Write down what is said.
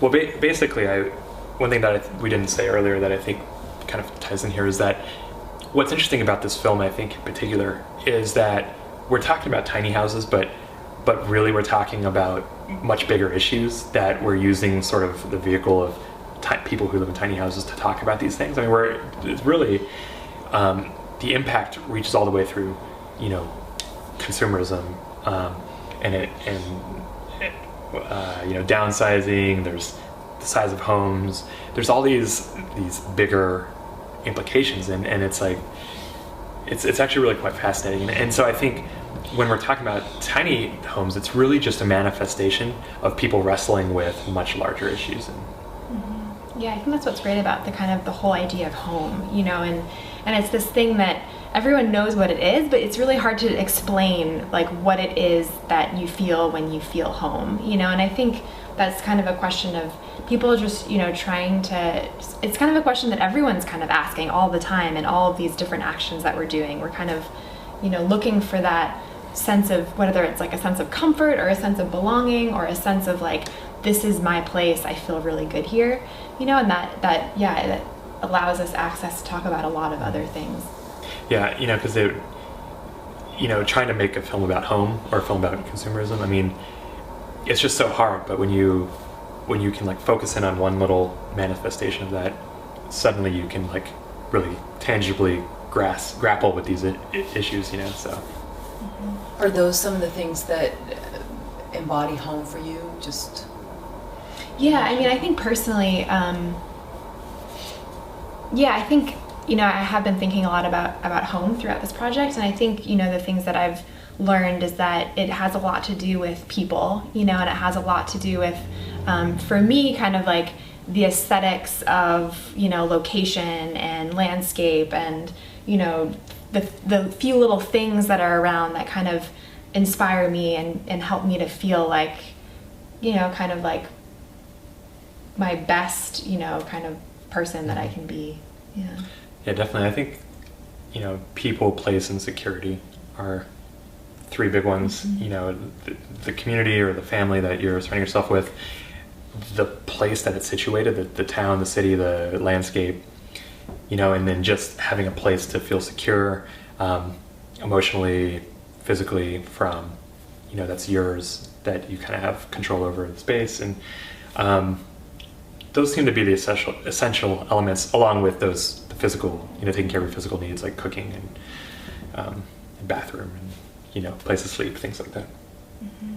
Well, basically, one thing that we didn't say earlier that I think kind of ties in here is that what's interesting about this film, I think in particular, is that we're talking about tiny houses, but really we're talking about much bigger issues that we're using sort of the vehicle of people who live in tiny houses to talk about these things. I mean, it's really the impact reaches all the way through, consumerism, and downsizing. There's the size of homes. There's all these bigger implications, and it's like it's actually really quite fascinating. And so I think when we're talking about tiny homes, it's really just a manifestation of people wrestling with much larger issues. Yeah, I think that's what's great about the whole idea of home, and it's this thing that everyone knows what it is, but it's really hard to explain like what it is that you feel when you feel home, and I think that's kind of a question of people just, trying to, it's kind of a question that everyone's kind of asking all the time in all of these different actions that we're doing. We're kind of, looking for that sense of, whether it's like a sense of comfort or a sense of belonging or a sense of like, this is my place, I feel really good here, and that allows us access to talk about a lot of other things. Yeah, because trying to make a film about home or a film about consumerism, I mean, it's just so hard. But when you can like focus in on one little manifestation of that, suddenly you can like really tangibly grapple with these issues, So. Are those some of the things that embody home for you? Just. Yeah, I mean, I think personally, I think, I have been thinking a lot about home throughout this project, and I think, the things that I've learned is that it has a lot to do with people, and it has a lot to do with, for me, kind of like the aesthetics of, location and landscape and, the few little things that are around that kind of inspire me and help me to feel like, kind of like my best, kind of person that I can be. Yeah, definitely. I think, people, place, and security are three big ones. The community or the family that you're surrounding yourself with, the place that it's situated, the town, the city, the landscape, and then just having a place to feel secure, emotionally, physically from, that's yours, that you kind of have control over the space. And those seem to be the essential elements, along with the physical, taking care of your physical needs like cooking and bathroom and place to sleep, things like that. Mm-hmm.